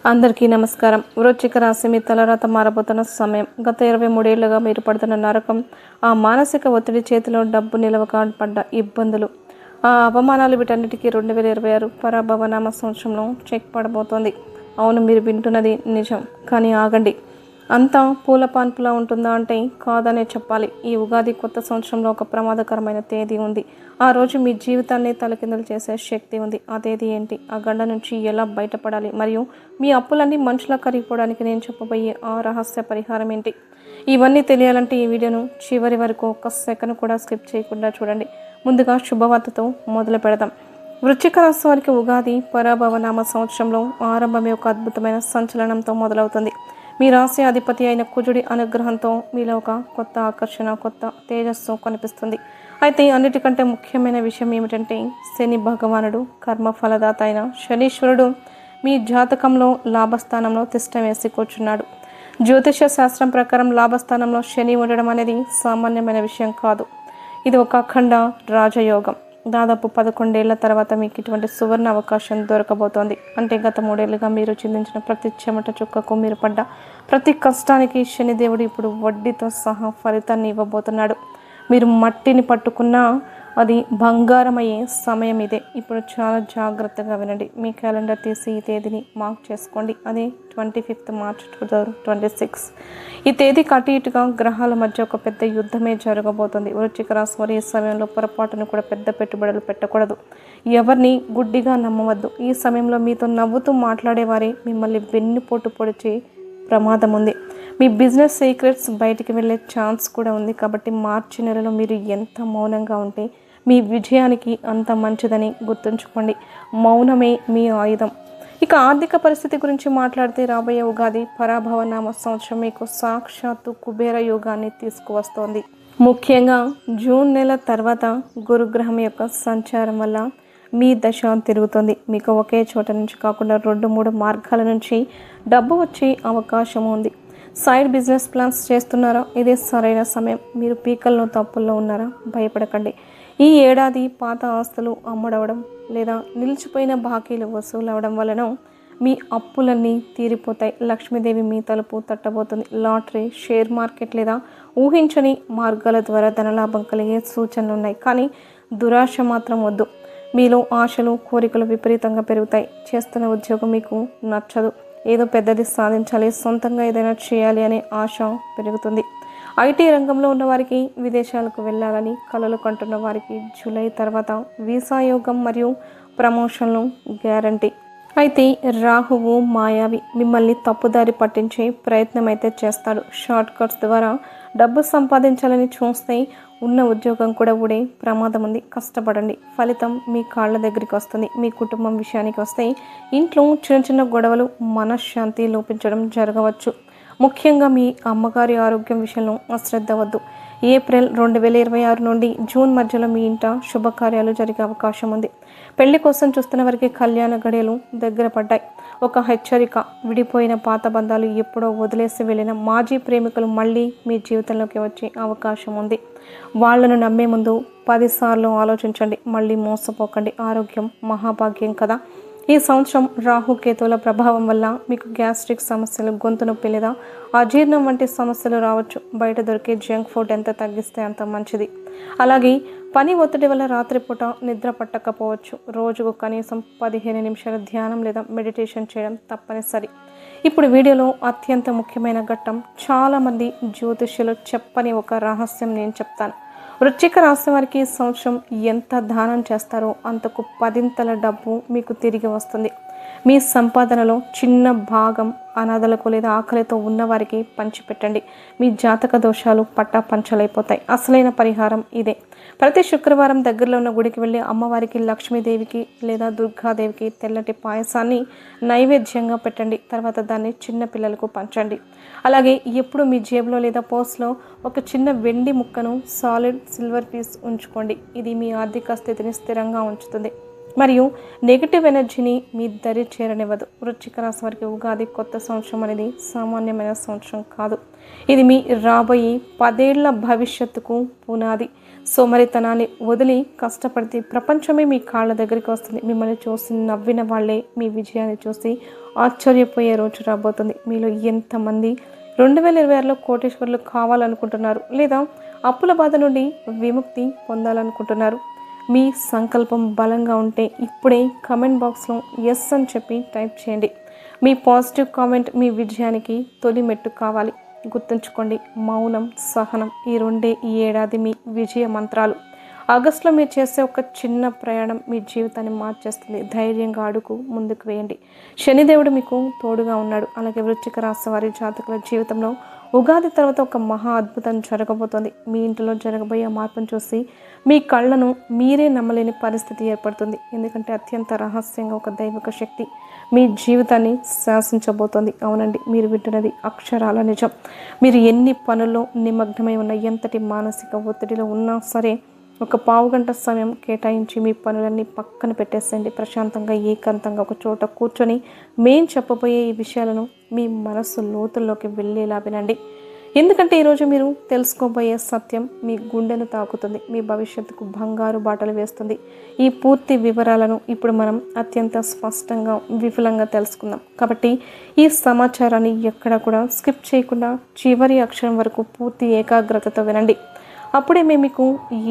అందరికీ నమస్కారం. వృశ్చిక రాశి మీ తలరాత మారబోతున్న సమయం. గత 23 ఏళ్లుగా మీరు పడుతున్న నరకం, ఆ మానసిక ఒత్తిడి, చేతిలో డబ్బు నిలవక పడ్డ ఇబ్బందులు, ఆ అవమానాలు, వీటన్నిటికీ 2026 పరాభవనామ సంవత్సరంలో చెక్ పడబోతోంది. అవును, మీరు వింటున్నది నిజం. కానీ ఆగండి. అంతా పూల పాన్పులా ఉంటుందా అంటే కాదనే చెప్పాలి. ఈ ఉగాది కొత్త సంవత్సరంలో ఒక ప్రమాదకరమైన తేదీ ఉంది. ఆ రోజు మీ జీవితాన్ని తలకిందులు చేసే శక్తి ఉంది. ఆ తేదీ ఏంటి? ఆ గండ నుంచి ఎలా బయటపడాలి? మరియు మీ అప్పులన్నీ మనుషులా కరిగిపోవడానికి నేను చెప్పబోయే ఆ రహస్య పరిహారం ఏంటి? ఇవన్నీ తెలియాలంటే ఈ వీడియోను చివరి వరకు ఒక్క సెకండ్ కూడా స్కిప్ చేయకుండా చూడండి. ముందుగా శుభవార్తతో మొదలు పెడదాం. వృశ్చిక రాశి వారికి ఉగాది పరాభవనామ సంవత్సరంలో ఆరంభమే ఒక అద్భుతమైన సంచలనంతో మొదలవుతుంది. మీ రాశి అధిపతి అయిన కుజుడి అనుగ్రహంతో మీలో ఒక కొత్త ఆకర్షణ, కొత్త తేజస్సు కనిపిస్తుంది. అయితే అన్నిటికంటే ముఖ్యమైన విషయం ఏమిటంటే శని భగవానుడు, కర్మఫలదాత అయిన శనీశ్వరుడు మీ జాతకంలో లాభస్థానంలో తిష్ట వేసి కూర్చున్నాడు. జ్యోతిష శాస్త్రం ప్రకారం లాభస్థానంలో శని ఉండడం అనేది సామాన్యమైన విషయం కాదు. ఇది ఒక అఖండ రాజయోగం. దాదాపు 11 ఏళ్ల తర్వాత మీకు ఇటువంటి సువర్ణ అవకాశం దొరకబోతోంది. అంటే గత 3 ఏళ్లుగా మీరు చిందించిన ప్రతి చెమట చుక్కకు, మీరు పడ్డ ప్రతి కష్టానికి శనిదేవుడు ఇప్పుడు వడ్డీతో సహా ఫలితాన్ని ఇవ్వబోతున్నాడు. మీరు మట్టిని పట్టుకున్నా అది బంగారం అయ్యే సమయం ఇదే. ఇప్పుడు చాలా జాగ్రత్తగా వినండి. మీ క్యాలెండర్ తీసి ఈ తేదీని మార్క్ చేసుకోండి. అది 25 మార్చ్ 2026. ఈ తేదీకి అటు ఇటుగా గ్రహాల మధ్య ఒక పెద్ద యుద్ధమే జరగబోతుంది. వృశ్చిక రాశి వారు ఈ సమయంలో పొరపాటును కూడా పెద్ద పెట్టుబడులు పెట్టకూడదు. ఎవరిని గుడ్డిగా నమ్మవద్దు. ఈ సమయంలో మీతో నవ్వుతూ మాట్లాడేవారే మిమ్మల్ని వెన్నుపోటు పొడిచి ప్రమాదం ఉంది. మీ బిజినెస్ సీక్రెట్స్ బయటికి వెళ్ళే ఛాన్స్ కూడా ఉంది. కాబట్టి మార్చి నెలలో మీరు ఎంత మౌనంగా ఉంటే మీ విజయానికి అంత మంచిదని గుర్తుంచుకోండి. మౌనమే మీ ఆయుధం. ఇక ఆర్థిక పరిస్థితి గురించి మాట్లాడితే రాబోయే ఉగాది పరాభవనామ సంవత్సరం మీకు సాక్షాత్తు కుబేర యోగాన్ని తీసుకువస్తోంది. ముఖ్యంగా జూన్ నెల తర్వాత గురుగ్రహం యొక్క సంచారం వల్ల మీ దశ తిరుగుతుంది. మీకు ఒకే చోట నుంచి కాకుండా 2-3 మార్గాల నుంచి డబ్బు వచ్చే అవకాశం ఉంది. సైడ్ బిజినెస్ ప్లాన్స్ చేస్తున్నారా? ఇదే సరైన సమయం. మీరు పీకల్లో తప్పుల్లో ఉన్నారా? భయపడకండి. ఈ ఏడాది పాత ఆస్తులు అమ్ముడవడం లేదా నిలిచిపోయిన బాకీలు వసూలు అవడం వలన మీ అప్పులన్నీ తీరిపోతాయి. లక్ష్మీదేవి మీ తలుపు తట్టబోతుంది. లాటరీ, షేర్ మార్కెట్ లేదా ఊహించని మార్గాల ద్వారా ధనలాభం కలిగే సూచనలు ఉన్నాయి. కానీ దురాశ మాత్రం వద్దు. మీలో ఆశలు, కోరికలు విపరీతంగా పెరుగుతాయి. చేస్తున్న ఉద్యోగం మీకు నచ్చదు. ఏదో పెద్దది సాధించాలి, సొంతంగా ఏదైనా చేయాలి అనే ఆశ పెరుగుతుంది. ఐటీ రంగంలో ఉన్న వారికి విదేశాలకు వెళ్ళాలని కలలు కంటున్న వారికి జూలై తర్వాత వీసా యోగం మరియు ప్రమోషన్లు గ్యారంటీ. అయితే రాహువు మాయావి మిమ్మల్ని తప్పుదారి పట్టించే ప్రయత్నం అయితే చేస్తాడు. షార్ట్ కట్స్ ద్వారా డబ్బు సంపాదించాలని చూస్తే ఉన్న ఉద్యోగం కూడా ఊడే ప్రమాదం ఉంది. కష్టపడండి, ఫలితం మీ కాళ్ళ దగ్గరికి వస్తుంది. మీ కుటుంబం విషయానికి వస్తే ఇంట్లో చిన్న చిన్న గొడవలు, మనశ్శాంతి లోపించడం జరగవచ్చు. ముఖ్యంగా మీ అమ్మగారి ఆరోగ్యం విషయంలో అశ్రద్ధ వద్దు. ఏప్రిల్ 2026 నుండి జూన్ మధ్యలో మీ ఇంట శుభకార్యాలు జరిగే అవకాశం ఉంది. పెళ్లి కోసం చూస్తున్న వారికి కళ్యాణ గడియలు దగ్గర పడ్డాయి. ఒక హెచ్చరిక: విడిపోయిన పాత బంధాలు, ఎప్పుడో వదిలేసి వెళ్ళిన మాజీ ప్రేమికులు మళ్ళీ మీ జీవితంలోకి వచ్చే అవకాశం ఉంది. వాళ్లను నమ్మే ముందు 10 సార్లు ఆలోచించండి. మళ్ళీ మోసపోకండి. ఆరోగ్యం మహాభాగ్యం కదా. ఈ సంవత్సరం రాహుకేతువుల ప్రభావం వల్ల మీకు గ్యాస్ట్రిక్ సమస్యలు, గొంతు నొప్పి లేదా అజీర్ణం వంటి సమస్యలు రావచ్చు. బయట దొరికే జంక్ ఫుడ్ ఎంత తగ్గిస్తే అంత మంచిది. అలాగే పని ఒత్తిడి వల్ల రాత్రిపూట నిద్ర పట్టకపోవచ్చు. రోజుకు కనీసం 15 నిమిషాల ధ్యానం లేదా మెడిటేషన్ చేయడం తప్పనిసరి. ఇప్పుడు వీడియోలో అత్యంత ముఖ్యమైన ఘట్టం. చాలామంది జ్యోతిష్యులు చెప్పని ఒక రహస్యం నేను చెప్తాను. వృశ్చిక రాశి వారికి ఈ సంవత్సరం ఎంత దానం చేస్తారో అంతకు 10ంతల డబ్బు మీకు తిరిగి వస్తుంది. మీ సంపాదనలో చిన్న భాగం అనాథలకు లేదా ఆకలితో ఉన్నవారికి పంచిపెట్టండి. మీ జాతక దోషాలు పట్టాపంచలైపోతాయి. అసలైన పరిహారం ఇదే. ప్రతి శుక్రవారం దగ్గరలో ఉన్న గుడికి వెళ్ళి అమ్మవారికి, లక్ష్మీదేవికి లేదా దుర్గాదేవికి తెల్లటి పాయసాన్ని నైవేద్యంగా పెట్టండి. తర్వాత దాన్ని చిన్న పిల్లలకు పంచండి. అలాగే ఎప్పుడు మీ జేబులో లేదా పర్స్లో ఒక చిన్న వెండి ముక్కను, సాలిడ్ సిల్వర్ పీస్ ఉంచుకోండి. ఇది మీ ఆర్థిక స్థితిని స్థిరంగా ఉంచుతుంది మరియు నెగిటివ్ ఎనర్జీని మీ దరి చేరనివ్వదు. వృశ్చిక రాశి వారికి ఉగాది కొత్త సంవత్సరం అనేది సామాన్యమైన సంవత్సరం కాదు. ఇది మీ రాబోయే 10 ఏళ్ల భవిష్యత్తుకు పునాది. సోమరితనాన్ని వదిలి కష్టపడితే ప్రపంచమే మీ కాళ్ళ దగ్గరికి వస్తుంది. మిమ్మల్ని చూసి నవ్విన వాళ్ళే మీ విజయాన్ని చూసి ఆశ్చర్యపోయే రోజు రాబోతుంది. మీలో ఎంతమంది 2026లో కోటీశ్వరులు కావాలనుకుంటున్నారు, లేదా అప్పుల బాధ నుండి విముక్తి పొందాలనుకుంటున్నారు? మీ సంకల్పం బలంగా ఉంటే ఇప్పుడే కామెంట్ బాక్స్లో ఎస్ అని చెప్పి టైప్ చేయండి. మీ పాజిటివ్ కామెంట్ మీ విజయానికి తొలి మెట్టు కావాలి. గుర్తుంచుకోండి, మౌనం, సహనం ఈ రెండే ఈ ఏడాది మీ విజయ మంత్రాలు. ఆగస్టులో మీరు చేసే ఒక చిన్న ప్రయాణం మీ జీవితాన్ని మార్చేస్తుంది. ధైర్యంగా అడుగు ముందుకు వేయండి. శనిదేవుడు మీకు తోడుగా ఉన్నాడు. అలాగే వృశ్చిక రాశి వారి జాతకుల జీవితంలో ఉగాది తర్వాత ఒక మహా అద్భుతం జరగబోతోంది. మీ ఇంటిలో జరగబోయే మార్పును చూసి మీ కళ్ళను మీరే నమ్మలేని పరిస్థితి ఏర్పడుతుంది. ఎందుకంటే అత్యంత రహస్యంగా ఒక దైవిక శక్తి మీ జీవితాన్ని శాసించబోతోంది. అవునండి, మీరు వింటున్నది అక్షరాల నిజం. మీరు ఎన్ని పనుల్లో నిమగ్నమై ఉన్న, ఎంతటి మానసిక ఒత్తిడిలో ఉన్నా సరే ఒక పావుగంట సమయం కేటాయించి మీ పనులన్నీ పక్కన పెట్టేసేయండి. ప్రశాంతంగా ఏకాంతంగా ఒక చోట కూర్చొని మేం చెప్పబోయే ఈ విషయాలను మీ మనస్సు లోతుల్లోకి వెళ్ళేలా వినండి. ఎందుకంటే ఈరోజు మీరు తెలుసుకోబోయే సత్యం మీ గుండెను తాకుతుంది, మీ భవిష్యత్తుకు బంగారు బాటలు వేస్తుంది. ఈ పూర్తి వివరాలను ఇప్పుడు మనం అత్యంత స్పష్టంగా విపులంగా తెలుసుకుందాం. కాబట్టి ఈ సమాచారాన్ని ఎక్కడ కూడా స్కిప్ చేయకుండా చివరి అక్షరం వరకు పూర్తి ఏకాగ్రతతో వినండి. అప్పుడే మేము మీకు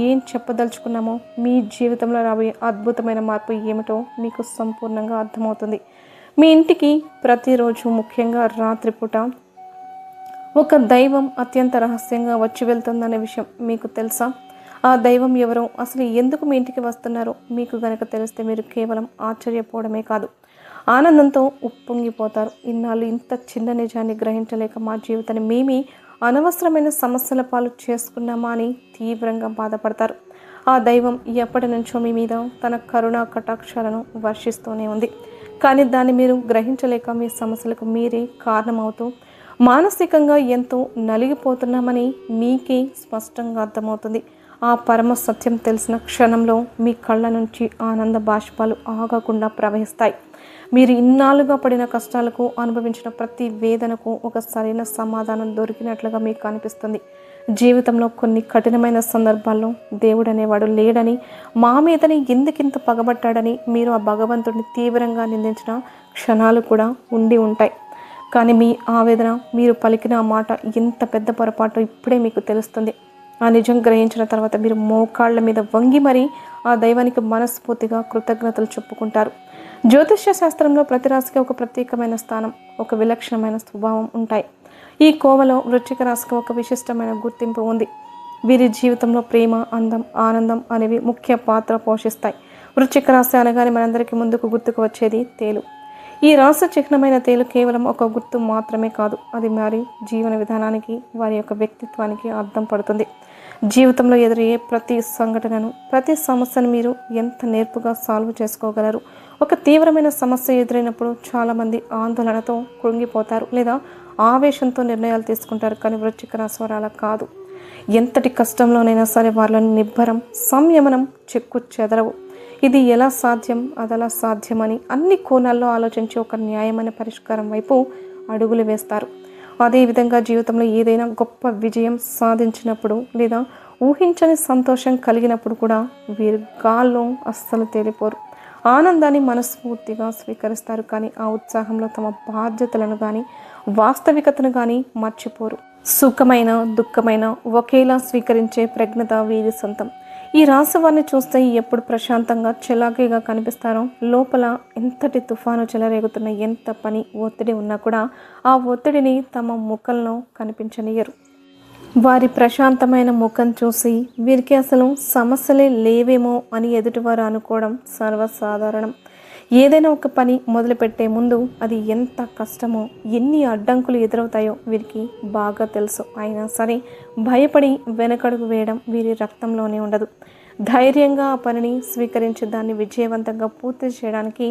ఏం చెప్పదలుచుకున్నామో, మీ జీవితంలో రాబోయే అద్భుతమైన మార్పు ఏమిటో మీకు సంపూర్ణంగా అర్థమవుతుంది. మీ ఇంటికి ప్రతిరోజు, ముఖ్యంగా రాత్రిపూట, ఒక దైవం అత్యంత రహస్యంగా వచ్చి వెళ్తుందనే విషయం మీకు తెలుసా? ఆ దైవం ఎవరో, అసలు ఎందుకు మీ ఇంటికి వస్తున్నారో మీకు గనక తెలిస్తే మీరు కేవలం ఆశ్చర్యపోవడమే కాదు, ఆనందంతో ఉప్పొంగిపోతారు. ఇన్నాళ్ళు ఇంత చిన్న నిజాన్ని గ్రహించలేక మా జీవితాన్ని మేమే అనవసరమైన సమస్యల పాలు చేసుకున్నామా అని తీవ్రంగా బాధపడతారు. ఆ దైవం ఎప్పటి నుంచో మీ మీద తన కరుణా కటాక్షాలను వర్షిస్తూనే ఉంది. కానీ దాన్ని మీరు గ్రహించలేక మీ సమస్యలకు మీరే కారణమవుతూ మానసికంగా ఎంతో నలిగిపోతున్నామని మీకే స్పష్టంగా అర్థమవుతుంది. ఆ పరమ సత్యం తెలిసిన క్షణంలో మీ కళ్ళ నుంచి ఆనంద బాష్పాలు ఆగకుండా ప్రవహిస్తాయి. మీరు ఇన్నాళ్ళుగా పడిన కష్టాలకు, అనుభవించిన ప్రతి వేదనకు ఒక సరైన సమాధానం దొరికినట్లుగా మీకు అనిపిస్తుంది. జీవితంలో కొన్ని కఠినమైన సందర్భాల్లో దేవుడు అనేవాడు లేడని, మా మీదని ఎందుకింత పగబట్టాడని మీరు ఆ భగవంతుడిని తీవ్రంగా నిందించిన క్షణాలు కూడా ఉండి ఉంటాయి. కానీ మీ ఆవేదన, మీరు పలికిన ఆ మాట ఎంత పెద్ద పొరపాటు ఇప్పుడే మీకు తెలుస్తుంది. ఆ నిజం గ్రహించిన తర్వాత మీరు మోకాళ్ళ మీద వంగి మరీ ఆ దైవానికి మనస్ఫూర్తిగా కృతజ్ఞతలు చెప్పుకుంటారు. జ్యోతిష్య శాస్త్రంలో ప్రతి రాశికి ఒక ప్రత్యేకమైన స్థానం, ఒక విలక్షణమైన స్వభావం ఉంటాయి. ఈ కోవలో వృశ్చిక రాశికి ఒక విశిష్టమైన గుర్తింపు ఉంది. వీరి జీవితంలో ప్రేమ, అందం, ఆనందం అనేవి ముఖ్య పాత్ర పోషిస్తాయి. వృశ్చిక రాశి అనగానే మనందరికీ ముందుకు గుర్తుకు వచ్చేది తేలు. ఈ రాశి చిహ్నమైన తేలు కేవలం ఒక గుర్తు మాత్రమే కాదు, అది వారి జీవన విధానానికి, వారి యొక్క వ్యక్తిత్వానికి అర్థం పడుతుంది. జీవితంలో ఎదురయ్యే ప్రతి సంఘటనను, ప్రతి సమస్యను మీరు ఎంత నేర్పుగా సాల్వ్ చేసుకోగలరు. ఒక తీవ్రమైన సమస్య ఎదురైనప్పుడు చాలామంది ఆందోళనతో కృంగిపోతారు, లేదా ఆవేశంతో నిర్ణయాలు తీసుకుంటారు. కానీ వృశ్చిక రాశి వారు అలా కాదు. ఎంతటి కష్టంలోనైనా సరే వాళ్ళని నిబ్బరం, సంయమనం చెక్కు చెదరవు. ఇది ఎలా సాధ్యం, అదలా సాధ్యమని అన్ని కోణాల్లో ఆలోచించి ఒక న్యాయమైన పరిష్కారం వైపు అడుగులు వేస్తారు. అదేవిధంగా జీవితంలో ఏదైనా గొప్ప విజయం సాధించినప్పుడు, లేదా ఊహించని సంతోషం కలిగినప్పుడు కూడా వీరు గాల్లో అస్సలు తేలిపోరు. ఆనందాన్ని మనస్ఫూర్తిగా స్వీకరిస్తారు. కానీ ఆ ఉత్సాహంలో తమ బాధ్యతలను కానీ, వాస్తవికతను కానీ మర్చిపోరు. సుఖమైన, దుఃఖమైన ఒకేలా స్వీకరించే ప్రజ్ఞత వీరి సొంతం. ఈ రాశి వారిని చూస్తే ఎప్పుడు ప్రశాంతంగా, చలాకీగా కనిపిస్తారో, లోపల ఎంతటి తుఫాను చెలరేగుతున్న, ఎంత పని ఒత్తిడి ఉన్నా కూడా ఆ ఒత్తిడిని తమ ముఖంలో కనిపించనియరు. వారి ప్రశాంతమైన ముఖం చూసి వీరికి అసలు సమస్యలే లేవేమో అని ఎదుటివారు అనుకోవడం సర్వసాధారణం. ఏదైనా ఒక పని మొదలుపెట్టే ముందు అది ఎంత కష్టమో, ఎన్ని అడ్డంకులు ఎదురవుతాయో వీరికి బాగా తెలుసు. అయినా సరే భయపడి వెనకడుగు వేయడం వీరి రక్తంలోనే ఉండదు. ధైర్యంగా ఆ పనిని స్వీకరించి దాన్ని విజయవంతంగా పూర్తి చేయడానికి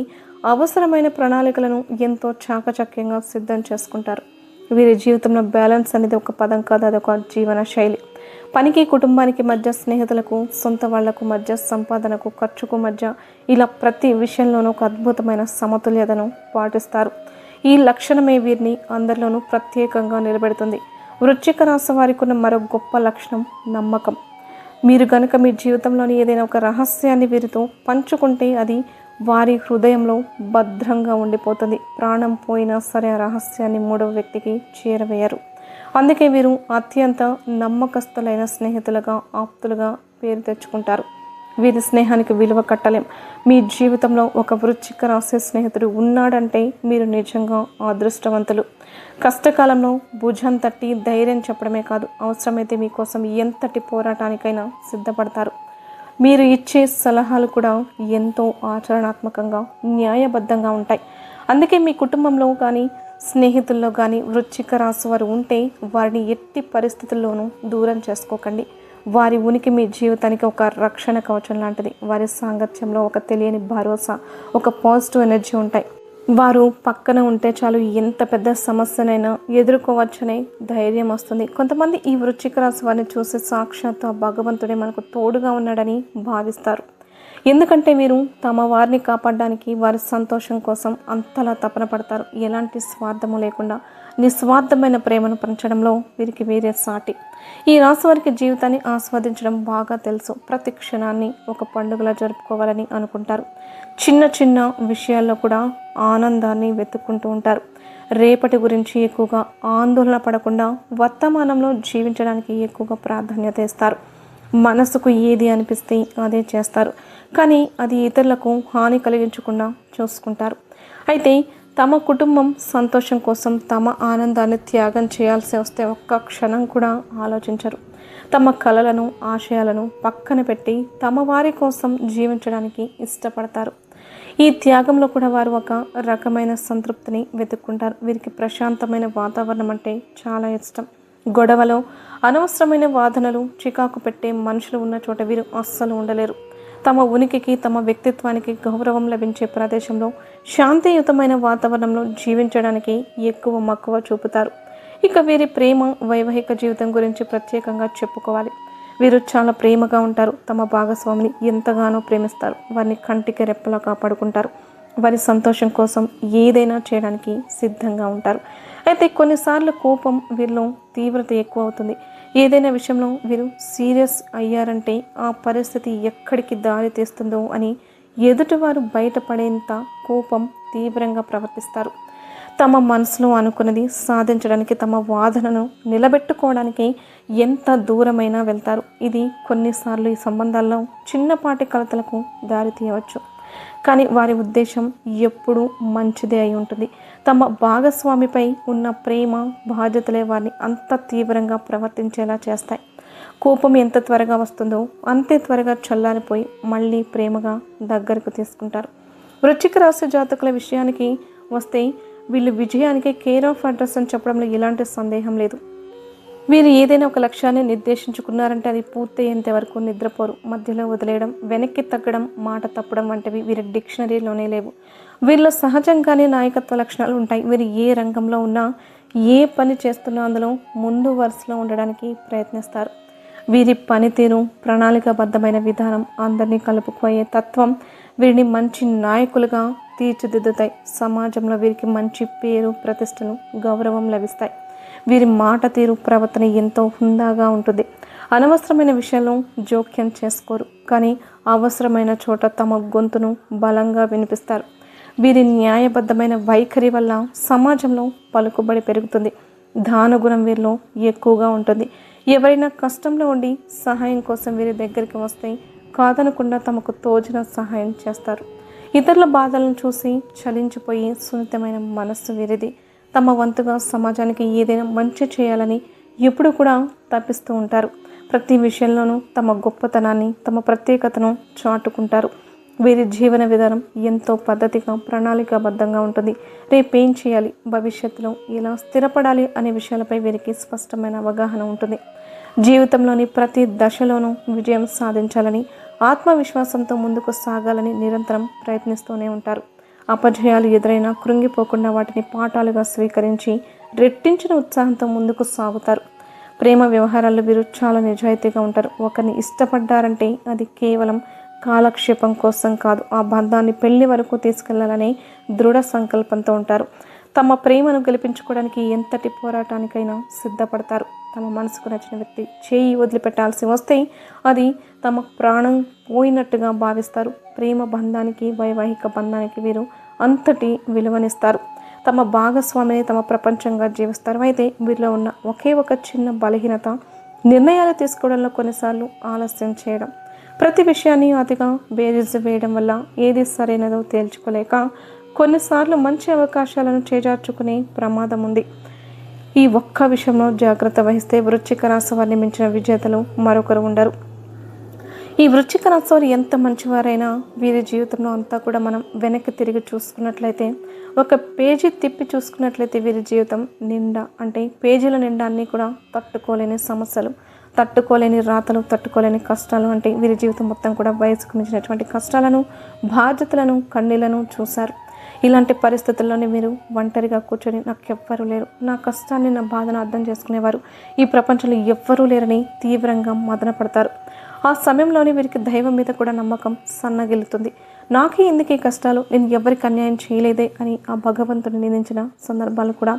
అవసరమైన ప్రణాళికలను ఎంతో చాకచక్యంగా సిద్ధం చేసుకుంటారు. వీరి జీవితంలో బ్యాలెన్స్ అనేది ఒక పదం కాదు, అదొక జీవన శైలి. పనికి, కుటుంబానికి మధ్య, స్నేహితులకు, సొంత వాళ్లకు మధ్య, సంపాదనకు, ఖర్చుకు మధ్య, ఇలా ప్రతి విషయంలోనూ ఒక అద్భుతమైన సమతుల్యతను పాటిస్తారు. ఈ లక్షణమే వీరిని అందరిలోనూ ప్రత్యేకంగా నిలబెడుతుంది. వృశ్చిక రాశి వారికి ఉన్న మరో గొప్ప లక్షణం నమ్మకం. మీరు కనుక మీ జీవితంలోని ఏదైనా ఒక రహస్యాన్ని వీరితో పంచుకుంటే అది వారి హృదయంలో భద్రంగా ఉండిపోతుంది. ప్రాణం పోయినా సరే ఆ రహస్యాన్ని మూడవ వ్యక్తికి చేరవేయరు. అందుకే వీరు అత్యంత నమ్మకస్తులైన స్నేహితులుగా, ఆప్తులుగా పేరు తెచ్చుకుంటారు. వీరి స్నేహానికి విలువ కట్టలేం. మీ జీవితంలో ఒక వృశ్చిక రాశి స్నేహితుడు ఉన్నాడంటే మీరు నిజంగా అదృష్టవంతులు. కష్టకాలంలో భుజం తట్టి ధైర్యం చెప్పడమే కాదు, అవసరమైతే మీకోసం ఎంతటి పోరాటానికైనా సిద్ధపడతారు. మీరు ఇచ్చే సలహాలు కూడా ఎంతో ఆచరణాత్మకంగా, న్యాయబద్ధంగా ఉంటాయి. అందుకే మీ కుటుంబంలో కానీ స్నేహితుల్లో కానీ వృశ్చిక రాశి వారు ఉంటే వారిని ఎట్టి పరిస్థితుల్లోనూ దూరం చేసుకోకండి. వారి ఉనికి మీ జీవితానికి ఒక రక్షణ కవచం లాంటిది. వారి సాంగత్యంలో ఒక తెలియని భరోసా, ఒక పాజిటివ్ ఎనర్జీ ఉంటాయి. వారు పక్కన ఉంటే చాలు ఎంత పెద్ద సమస్యనైనా ఎదుర్కోవచ్చనే ధైర్యం వస్తుంది. కొంతమంది ఈ వృశ్చిక రాశి వారిని చూసి సాక్షాత్ భగవంతుడే మనకు తోడుగా ఉన్నాడని భావిస్తారు. ఎందుకంటే వీరు తమ వారిని కాపాడడానికి, వారి సంతోషం కోసం అంతలా తపన పడతారు. ఎలాంటి స్వార్థము లేకుండా నిస్వార్థమైన ప్రేమను పంచడంలో వీరికి వేరే సాటి. ఈ రాశి వారికి జీవితాన్ని ఆస్వాదించడం బాగా తెలుసు. ప్రతి క్షణాన్ని ఒక పండుగలా జరుపుకోవాలని అనుకుంటారు. చిన్న చిన్న విషయాల్లో కూడా ఆనందాన్ని వెతుక్కుంటూ ఉంటారు. రేపటి గురించి ఎక్కువగా ఆందోళన పడకుండా వర్తమానంలో జీవించడానికి ఎక్కువగా ప్రాధాన్యత ఇస్తారు. మనసుకు ఏది అనిపిస్తే అదే చేస్తారు, కానీ అది ఇతరులకు హాని కలిగించకుండా చూసుకుంటారు. అయితే తమ కుటుంబం సంతోషం కోసం తమ ఆనందాన్ని త్యాగం చేయాల్సి వస్తే ఒక్క క్షణం కూడా ఆలోచించరు. తమ కలలను, ఆశయాలను పక్కన పెట్టి తమ వారి కోసం జీవించడానికి ఇష్టపడతారు. ఈ త్యాగంలో కూడా వారు ఒక రకమైన సంతృప్తిని వెతుక్కుంటారు. వీరికి ప్రశాంతమైన వాతావరణం అంటే చాలా ఇష్టం. గొడవలో, అనవసరమైన వాదనలు, చికాకు పెట్టే మనుషులు ఉన్న చోట వీరు అస్సలు ఉండలేరు. తమ ఉనికికి, తమ వ్యక్తిత్వానికి గౌరవం లభించే ప్రదేశంలో, శాంతియుతమైన వాతావరణంలో జీవించడానికి ఎక్కువ మక్కువ చూపుతారు. ఇక వీరి ప్రేమ, వైవాహిక జీవితం గురించి ప్రత్యేకంగా చెప్పుకోవాలి. వీరు చాలా ప్రేమగా ఉంటారు. తమ భాగస్వామిని ఎంతగానో ప్రేమిస్తారు. వారిని కంటికి రెప్పలా కాపాడుకుంటారు. వారి సంతోషం కోసం ఏదైనా చేయడానికి సిద్ధంగా ఉంటారు. అయితే కొన్నిసార్లు కోపం వీరిలో తీవ్రత ఎక్కువ అవుతుంది. ఏదైనా విషయంలో వీరు సీరియస్ అయ్యారంటే ఆ పరిస్థితి ఎక్కడికి దారి తీస్తుందో అని ఎదుటివారు బయటపడేంత కోపం తీవ్రంగా ప్రవర్తిస్తారు. తమ మనసులో అనుకున్నది సాధించడానికి, తమ వాదనను నిలబెట్టుకోవడానికి ఎంత దూరమైనా వెళ్తారు. ఇది కొన్నిసార్లు ఈ సంబంధాల్లో చిన్నపాటి కలతలకు దారి తీయవచ్చు, కానీ వారి ఉద్దేశం ఎప్పుడూ మంచిదే అయి ఉంటుంది. తమ భాగస్వామిపై ఉన్న ప్రేమ, బాధ్యతలే వారిని అంత తీవ్రంగా ప్రవర్తించేలా చేస్తాయి. కోపం ఎంత త్వరగా వస్తుందో అంతే త్వరగా చల్లారిపోయి మళ్ళీ ప్రేమగా దగ్గరకు తీసుకుంటారు. వృశ్చిక రాశి జాతకుల విషయానికి వస్తే వీళ్ళు విజయానికి కేర్ ఆఫ్ అడ్రస్ అని చెప్పడంలో ఎలాంటి సందేహం లేదు. వీరు ఏదైనా ఒక లక్ష్యాన్ని నిర్దేశించుకున్నారంటే అది పూర్తయ్యేంత వరకు నిద్రపోరు. మధ్యలో వదిలేయడం, వెనక్కి తగ్గడం, మాట తప్పడం వంటివి వీరి డిక్షనరీలోనే లేవు. వీళ్ళ సహజంగానే నాయకత్వ లక్షణాలు ఉంటాయి. వీరు ఏ రంగంలో ఉన్నా, ఏ పని చేస్తున్నా అందులో ముందు వరుసలో ఉండడానికి ప్రయత్నిస్తారు. వీరి పనితీరు, ప్రణాళికాబద్ధమైన విధానం, అందరినీ కలుపుకోయే తత్వం వీరిని మంచి నాయకులుగా తీర్చిదిద్దుతాయి. సమాజంలో వీరికి మంచి పేరు, ప్రతిష్టలు, గౌరవం లభిస్తాయి. వీరి మాట తీరు, ప్రవర్తన ఎంతో హుందాగా ఉంటుంది. అనవసరమైన విషయంలో జోక్యం చేసుకోరు, కానీ అవసరమైన చోట తమ గొంతును బలంగా వినిపిస్తారు. వీరి న్యాయబద్ధమైన వైఖరి వల్ల సమాజంలో పలుకుబడి పెరుగుతుంది. దానగుణం వీరిలో ఎక్కువగా ఉంటుంది. ఎవరైనా కష్టంలో ఉండి సహాయం కోసం వీరి దగ్గరికి వస్తే కాదనకుండా తమకు తోచిన సహాయం చేస్తారు. ఇతరుల బాధలను చూసి చలించిపోయి సున్నితమైన మనస్సు వీరిది. తమ వంతుగా సమాజానికి ఏదైనా మంచి చేయాలని ఎప్పుడు కూడా తప్పిస్తూ ఉంటారు. ప్రతి విషయంలోనూ తమ గొప్పతనాన్ని, తమ ప్రత్యేకతను చాటుకుంటారు. వీరి జీవన విధానం ఎంతో పద్ధతిగా, ప్రణాళికాబద్ధంగా ఉంటుంది. రేపేం చేయాలి, భవిష్యత్తులో ఎలా స్థిరపడాలి అనే విషయాలపై వీరికి స్పష్టమైన అవగాహన ఉంటుంది. జీవితంలోని ప్రతి దశలోనూ విజయం సాధించాలని, ఆత్మవిశ్వాసంతో ముందుకు సాగాలని నిరంతరం ప్రయత్నిస్తూనే ఉంటారు. అపజయాలు ఎదురైనా కృంగిపోకుండా వాటిని పాఠాలుగా స్వీకరించి రెట్టించిన ఉత్సాహంతో ముందుకు సాగుతారు. ప్రేమ వ్యవహారాల్లో వీరు చాలా నిజాయితీగా ఉంటారు. ఒకరిని ఇష్టపడ్డారంటే అది కేవలం కాలక్షేపం కోసం కాదు, ఆ బంధాన్ని పెళ్లి వరకు తీసుకెళ్లాలనే దృఢ సంకల్పంతో ఉంటారు. తమ ప్రేమను గెలిపించుకోవడానికి ఎంతటి పోరాటానికైనా సిద్ధపడతారు. తమ మనసుకు నచ్చిన వ్యక్తి చేయి వదిలిపెట్టాల్సి వస్తే అది తమ ప్రాణం పోయినట్టుగా భావిస్తారు. ప్రేమ బంధానికి, వైవాహిక బంధానికి వీరు అంతటి విలువనిస్తారు. తమ భాగస్వామిని తమ ప్రపంచంగా జీవిస్తారు. అయితే వీరిలో ఉన్న ఒకే ఒక చిన్న బలహీనత నిర్ణయాలు తీసుకోవడంలో కొన్నిసార్లు ఆలస్యం చేయడం. ప్రతి విషయాన్ని అతిగా బేరీజు వేయడం వల్ల ఏది సరైనదో తేల్చుకోలేక కొన్నిసార్లు మంచి అవకాశాలను చేజార్చుకునే ప్రమాదం ఉంది. ఈ ఒక్క విషయంలో జాగ్రత్త వహిస్తే వృశ్చిక రాశి వారిని మించిన విజేతలు మరొకరు ఉండరు. ఈ వృశ్చిక రాశి వారు ఎంత మంచివారైనా వీరి జీవితంలో అంతా కూడా మనం వెనక్కి తిరిగి చూసుకున్నట్లయితే, ఒక పేజీ తిప్పి చూసుకున్నట్లయితే వీరి జీవితం నిండా, అంటే పేజీల నిండా అన్నీ కూడా తట్టుకోలేని సమస్యలు, తట్టుకోలేని రాతలు, తట్టుకోలేని కష్టాలు, అంటే వీరి జీవితం మొత్తం కూడా వయసుకు మించినటువంటి కష్టాలను, బాధ్యతలను, కన్నీళ్లను చూశారు. ఇలాంటి పరిస్థితుల్లోనే మీరు ఒంటరిగా కూర్చొని నాకెవ్వరూ లేరు, నా కష్టాన్ని, నా బాధను అర్థం చేసుకునేవారు ఈ ప్రపంచంలో ఎవ్వరూ లేరని తీవ్రంగా మదన పడతారు. ఆ సమయంలోనే వీరికి దైవం మీద కూడా నమ్మకం సన్నగిలుతుంది. నాకే ఎందుకు ఈ కష్టాలు, నేను ఎవరికి అన్యాయం చేయలేదే అని ఆ భగవంతుని నిందించిన సందర్భాలు కూడా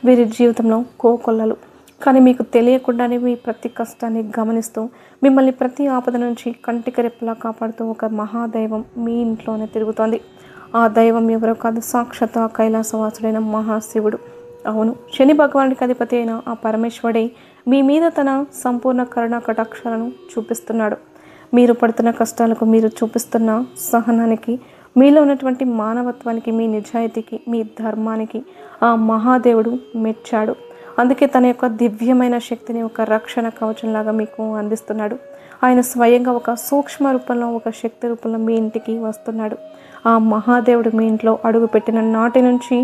వీరి జీవితంలో కోకొల్లలు. కానీ మీకు తెలియకుండానే మీ ప్రతి కష్టాన్ని గమనిస్తూ మిమ్మల్ని ప్రతి ఆపద నుంచి కంటికి రెప్పలా కాపాడుతూ ఒక మహాదైవం మీ ఇంట్లోనే తిరుగుతోంది. ఆ దైవం ఎవరో కాదు, సాక్షాత్ కైలాసవాసుడైన మహాశివుడు. అవును, శని భగవానుడికి అధిపతి అయిన ఆ పరమేశ్వరుడే మీ మీద తన సంపూర్ణ కరుణా కటాక్షాలను చూపిస్తున్నాడు. మీరు పడుతున్న కష్టాలకు, మీరు చూపిస్తున్న సహనానికి, మీలో ఉన్నటువంటి మానవత్వానికి, మీ నిజాయితీకి, మీ ధర్మానికి ఆ మహాదేవుడు మెచ్చాడు. అందుకే తన యొక్క దివ్యమైన శక్తిని ఒక రక్షణ కవచంలాగా మీకు అందిస్తున్నాడు. ఆయన స్వయంగా ఒక సూక్ష్మ రూపంలో, ఒక శక్తి రూపంలో మీ ఇంటికి వస్తున్నాడు. ఆ మహాదేవుడు మీ ఇంట్లో అడుగుపెట్టిన నాటి నుంచి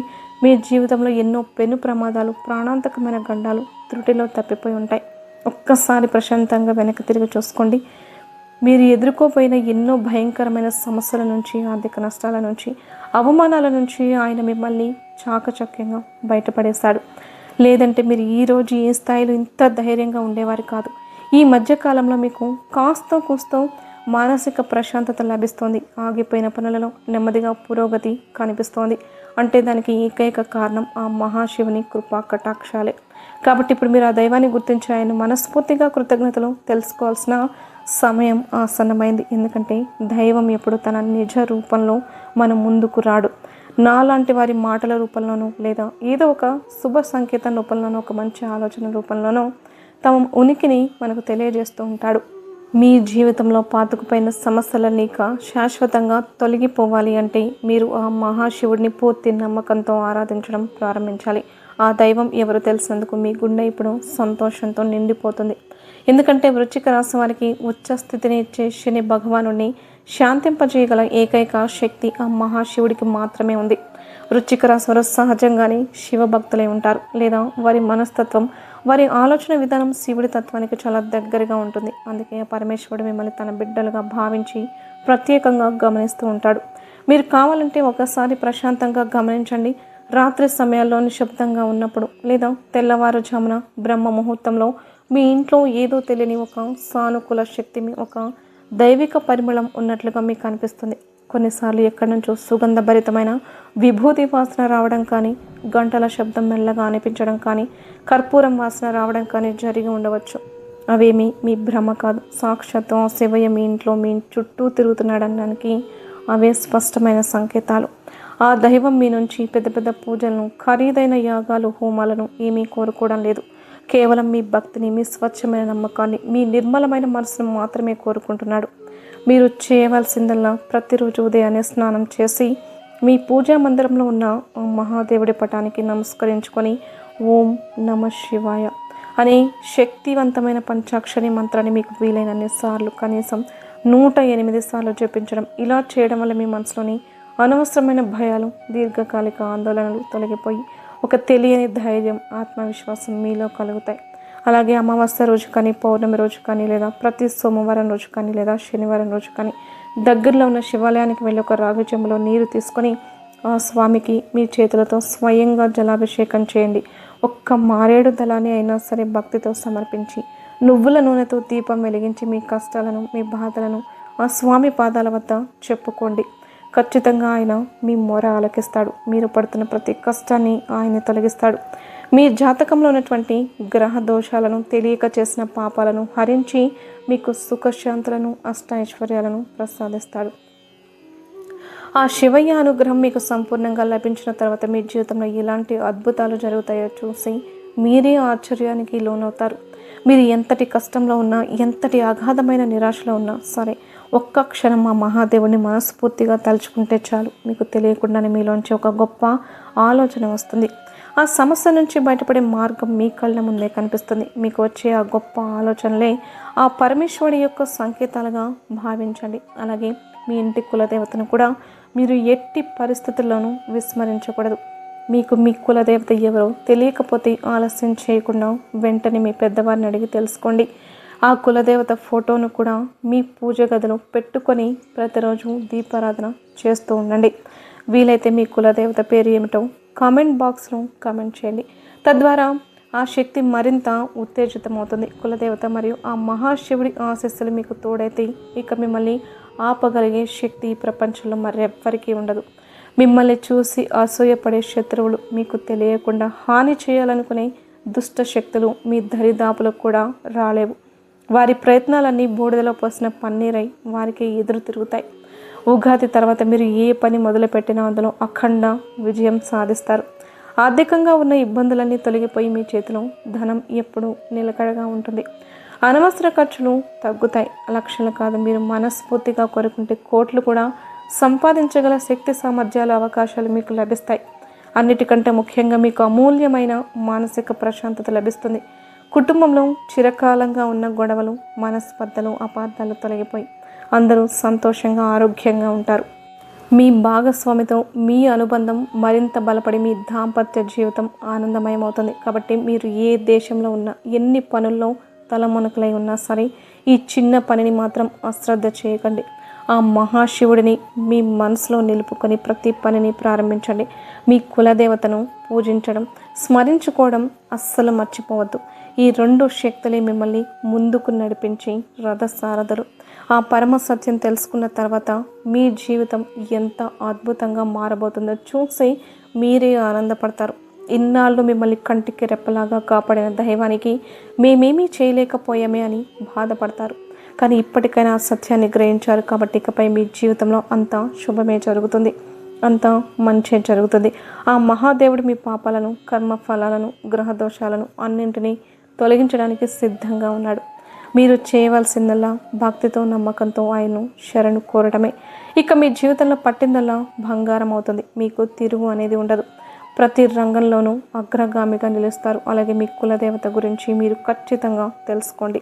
మీ జీవితంలో ఎన్నో పెను ప్రమాదాలు, ప్రాణాంతకమైన గండాలు త్రుటిలో తప్పిపోయి ఉంటాయి. ఒక్కసారి ప్రశాంతంగా వెనక్కి తిరిగి చూసుకోండి. మీరు ఎదుర్కోపోయిన ఎన్నో భయంకరమైన సమస్యల నుంచి, ఆర్థిక నష్టాల నుంచి, అవమానాల నుంచి ఆయన మిమ్మల్ని చాకచక్యంగా బయటపడేశాడు. లేదంటే మీరు ఈరోజు ఈ స్థాయిలో ఇంత ధైర్యంగా ఉండేవారు కాదు. ఈ మధ్యకాలంలో మీకు కాస్తో కూస్తో మానసిక ప్రశాంతత లభిస్తోంది. ఆగిపోయిన పనులలో నెమ్మదిగా పురోగతి కనిపిస్తోంది. అంటే దానికి ఏకైక కారణం ఆ మహాశివుని కృపా కటాక్షాలే. కాబట్టి ఇప్పుడు మీరు ఆ దైవాన్ని గుర్తించి ఆయన మనస్ఫూర్తిగా కృతజ్ఞతలు తెలుసుకోవాల్సిన సమయం ఆసన్నమైంది. ఎందుకంటే దైవం ఎప్పుడు తన నిజ రూపంలో మన ముందుకు రాడు. నాలాంటి వారి మాటల రూపంలోనో, లేదా ఏదో ఒక శుభ సంకేతం రూపంలోనో, ఒక మంచి ఆలోచన రూపంలోనో తమ ఉనికిని మనకు తెలియజేస్తూ ఉంటాడు. మీ జీవితంలో పాతుకుపోయిన సమస్యలన్నీ శాశ్వతంగా తొలగిపోవాలి అంటే మీరు ఆ మహాశివుడిని పూర్తి నమ్మకంతో ఆరాధించడం ప్రారంభించాలి. ఆ దైవం ఎవరు తెలిసినందుకు మీ గుండె ఇప్పుడు సంతోషంతో నిండిపోతుంది. ఎందుకంటే వృశ్చిక రాశి వారికి ఉచ్చ స్థితిని ఇచ్చే శని భగవానుడిని శాంతింపజేయగల ఏకైక శక్తి ఆ మహాశివుడికి మాత్రమే ఉంది. వృశ్చిక రాశి వారు సహజంగానే శివభక్తులై ఉంటారు, లేదా వారి మనస్తత్వం, వారి ఆలోచన విధానం శివుడి తత్వానికి చాలా దగ్గరగా ఉంటుంది. అందుకే పరమేశ్వరుడు మిమ్మల్ని తన బిడ్డలుగా భావించి ప్రత్యేకంగా గమనిస్తూ ఉంటాడు. మీరు కావాలంటే ఒకసారి ప్రశాంతంగా గమనించండి. రాత్రి సమయాల్లో నిశ్శబ్దంగా ఉన్నప్పుడు, లేదా తెల్లవారుజామున బ్రహ్మ ముహూర్తంలో మీ ఇంట్లో ఏదో తెలియని ఒక సానుకూల శక్తి, ఒక దైవిక పరిమళం ఉన్నట్లుగా మీకు అనిపిస్తుంది. కొన్నిసార్లు ఎక్కడి నుంచో సుగంధభరితమైన విభూతి వాసన రావడం కానీ, గంటల శబ్దం మెల్లగా అనిపించడం కానీ, కర్పూరం వాసన రావడం కానీ జరిగి ఉండవచ్చు. అవేమీ మీ భ్రమ కాదు. సాక్షాత్తు శివయ్య మీ ఇంట్లో, మీ చుట్టూ తిరుగుతున్నాడనడానికి అవే స్పష్టమైన సంకేతాలు. ఆ దైవం మీ నుంచి పెద్ద పెద్ద పూజలను, ఖరీదైన యాగాలు, హోమాలను ఏమీ కోరుకోవడం లేదు. కేవలం మీ భక్తిని, మీ స్వచ్ఛమైన నమ్మకాన్ని, మీ నిర్మలమైన మనసును మాత్రమే కోరుకుంటున్నాడు. మీరు చేయవలసిందల్లా ప్రతిరోజు ఉదయాన్నే స్నానం చేసి మీ పూజా మందిరంలో ఉన్న మహాదేవుడి పటానికి నమస్కరించుకొని ఓం నమ శివాయ అనే శక్తివంతమైన పంచాక్షరి మంత్రాన్ని మీకు వీలైనన్ని సార్లు, కనీసం 108 సార్లు జపించడం. ఇలా చేయడం వల్ల మీ మనసులోని అనవసరమైన భయాలు, దీర్ఘకాలిక ఆందోళనలు తొలగిపోయి ఒక తెలియని ధైర్యం, ఆత్మవిశ్వాసం మీలో కలుగుతాయి. అలాగే అమావాస్య రోజు కానీ, పౌర్ణమి రోజు కానీ, లేదా ప్రతి సోమవారం రోజు కానీ, లేదా శనివారం రోజు కానీ దగ్గరలో ఉన్న శివాలయానికి వెళ్ళి ఒక రాగి చెంబులో నీరు తీసుకొని ఆ స్వామికి మీ చేతులతో స్వయంగా జలాభిషేకం చేయండి. ఒక్క మారేడు దళాన్ని అయినా సరే భక్తితో సమర్పించి నువ్వుల నూనెతో దీపం వెలిగించి మీ కష్టాలను, మీ బాధలను ఆ స్వామి పాదాల వద్ద చెప్పుకోండి. ఖచ్చితంగా ఆయన మీ మొర ఆలకిస్తాడు. మీరు పడుతున్న ప్రతి కష్టాన్ని ఆయన తొలగిస్తాడు. మీ జాతకంలో ఉన్నటువంటి గ్రహ దోషాలను, తెలియక చేసిన పాపాలను హరించి మీకు సుఖశాంతులను, అష్టైశ్వర్యాలను ప్రసాదిస్తాడు. ఆ శివయ్య అనుగ్రహం మీకు సంపూర్ణంగా లభించిన తర్వాత మీ జీవితంలో ఎలాంటి అద్భుతాలు జరుగుతాయో చూసి మీరే ఆశ్చర్యానికి లోనవుతారు. మీరు ఎంతటి కష్టంలో ఉన్నా, ఎంతటి అగాధమైన నిరాశలో ఉన్నా సరే, ఒక్క క్షణం ఆ మహాదేవుని మనస్ఫూర్తిగా తలుచుకుంటే చాలు, మీకు తెలియకుండానే మీలోంచి ఒక గొప్ప ఆలోచన వస్తుంది. ఆ సమస్య నుంచి బయటపడే మార్గం మీ కళ్ళ ముందే కనిపిస్తుంది. మీకు వచ్చే ఆ గొప్ప ఆలోచనలే ఆ పరమేశ్వరుడి యొక్క సంకేతాలుగా భావించండి. అలాగే మీ ఇంటి కులదేవతను కూడా మీరు ఎట్టి పరిస్థితుల్లోనూ విస్మరించకూడదు. మీకు మీ కులదేవత ఎవరో తెలియకపోతే ఆలస్యం చేయకుండా వెంటనే మీ పెద్దవారిని అడిగి తెలుసుకోండి. ఆ కులదేవత ఫోటోను కూడా మీ పూజ గదిలో పెట్టుకొని ప్రతిరోజు దీపారాధన చేస్తూ ఉండండి. వీలైతే మీ కులదేవత పేరు ఏమిటో కామెంట్ బాక్స్లో కామెంట్ చేయండి. తద్వారా ఆ శక్తి మరింత ఉత్తేజితమవుతుంది. కులదేవత మరియు ఆ మహాశివుడి ఆశీస్సులు మీకు తోడైతే ఇక మిమ్మల్ని ఆపగలిగే శక్తి ఈ ప్రపంచంలో మరెవ్వరికీ ఉండదు. మిమ్మల్ని చూసి అసూయపడే శత్రువులు, మీకు తెలియకుండా హాని చేయాలనుకునే దుష్ట శక్తులు మీ దరిదాపులకు కూడా రాలేవు. వారి ప్రయత్నాలన్నీ బూడిదలో పోసిన పన్నీరై వారికి ఎదురు తిరుగుతాయి. ఉగాది తర్వాత మీరు ఏ పని మొదలుపెట్టినా అందులో అఖండ విజయం సాధిస్తారు. ఆర్థికంగా ఉన్న ఇబ్బందులన్నీ తొలగిపోయి మీ చేతిలో ధనం ఎప్పుడూ నిలకడగా ఉంటుంది. అనవసర ఖర్చులు తగ్గుతాయి. లక్షలు కాదు, మీరు మనస్ఫూర్తిగా కోరుకుంటే కోట్లు కూడా సంపాదించగల శక్తి, సామర్థ్యాల, అవకాశాలు మీకు లభిస్తాయి. అన్నిటికంటే ముఖ్యంగా మీకు అమూల్యమైన మానసిక ప్రశాంతత లభిస్తుంది. కుటుంబంలో చిరకాలంగా ఉన్న గొడవలు, మనస్పర్ధలు, అపార్థాలు తొలగిపోయి అందరూ సంతోషంగా, ఆరోగ్యంగా ఉంటారు. మీ భాగస్వామితో మీ అనుబంధం మరింత బలపడి మీ దాంపత్య జీవితం ఆనందమయమవుతుంది. కాబట్టి మీరు ఏ దేశంలో ఉన్నా, ఎన్ని పనుల్లో తలమునకలై ఉన్నా సరే, ఈ చిన్న పనిని మాత్రం అశ్రద్ధ చేయకండి. ఆ మహాశివుడిని మీ మనసులో నిలుపుకొని ప్రతి పనిని ప్రారంభించండి. మీ కులదేవతను పూజించడం, స్మరించుకోవడం అస్సలు మర్చిపోవద్దు. ఈ రెండు శక్తులే మిమ్మల్ని ముందుకు నడిపించి రథసారథులు. ఆ పరమ సత్యం తెలుసుకున్న తర్వాత మీ జీవితం ఎంత అద్భుతంగా మారబోతుందో చూసి మీరే ఆనందపడతారు. ఇన్నాళ్ళు మిమ్మల్ని కంటికి రెప్పలాగా కాపాడిన దైవానికి మేమేమీ చేయలేకపోయామే అని బాధపడతారు. కానీ ఇప్పటికైనా ఆ సత్యాన్ని గ్రహించారు కాబట్టి ఇకపై మీ జీవితంలో అంతా శుభమే జరుగుతుంది, అంతా మంచే జరుగుతుంది. ఆ మహాదేవుడు మీ పాపాలను, కర్మ ఫలాలను, గ్రహ దోషాలను అన్నింటినీ తొలగించడానికి సిద్ధంగా ఉన్నాడు. మీరు చేయవలసిందల్లా భక్తితో, నమ్మకంతో ఆయన్ను శరణు కోరడమే. ఇక మీ జీవితంలో పట్టిందల్లా బంగారం అవుతుంది. మీకు తిరుగు అనేది ఉండదు. ప్రతి రంగంలోనూ అగ్రగామిగా నిలుస్తారు. అలాగే మీ కులదేవత గురించి మీరు ఖచ్చితంగా తెలుసుకోండి.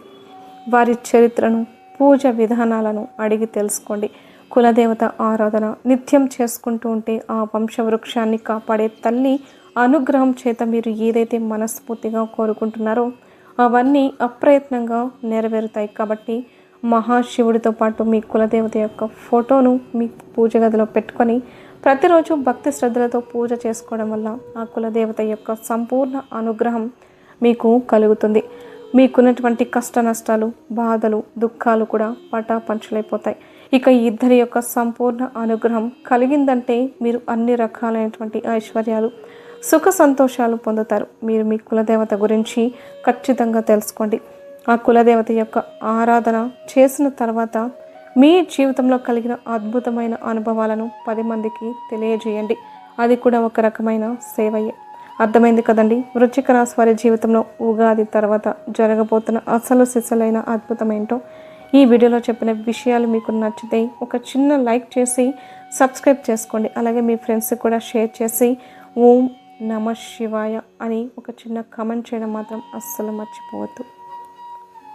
వారి చరిత్రను, పూజ విధానాలను అడిగి తెలుసుకోండి. కులదేవత ఆరాధన నిత్యం చేసుకుంటూ ఉంటే ఆ వంశవృక్షాన్ని కాపాడే తల్లి అనుగ్రహం చేత మీరు ఏదైతే మనస్ఫూర్తిగా కోరుకుంటున్నారో అవన్నీ అప్రయత్నంగా నెరవేరుతాయి. కాబట్టి మహాశివుడితో పాటు మీ కులదేవత యొక్క ఫోటోను మీ పూజ గదిలో పెట్టుకొని ప్రతిరోజు భక్తి శ్రద్ధలతో పూజ చేసుకోవడం వల్ల ఆ కులదేవత యొక్క సంపూర్ణ అనుగ్రహం మీకు కలుగుతుంది. మీకున్నటువంటి కష్ట నష్టాలు, బాధలు, దుఃఖాలు కూడా పటాపంచలైపోతాయి. ఇక ఇద్దరి యొక్క సంపూర్ణ అనుగ్రహం కలిగిందంటే మీరు అన్ని రకాలైనటువంటి ఐశ్వర్యాలు, సుఖ సంతోషాలు పొందుతారు. మీరు మీ కులదేవత గురించి ఖచ్చితంగా తెలుసుకోండి. ఆ కులదేవత యొక్క ఆరాధన చేసిన తర్వాత మీ జీవితంలో కలిగిన అద్భుతమైన అనుభవాలను 10 మందికి తెలియజేయండి. అది కూడా ఒక రకమైన సేవయే. అర్థమైంది కదండి? వృశ్చిక రాశి వారి జీవితంలో ఉగాది తర్వాత జరగబోతున్న అసలు సిసలైన అద్భుతం ఏంటో ఈ వీడియోలో చెప్పిన విషయాలు మీకు నచ్చితే ఒక చిన్న లైక్ చేసి సబ్స్క్రైబ్ చేసుకోండి. అలాగే మీ ఫ్రెండ్స్కి కూడా షేర్ చేసి ఓం నమ శివాయ అని ఒక చిన్న కామెంట్ చేయడం మాత్రం అస్సలు మర్చిపోవద్దు.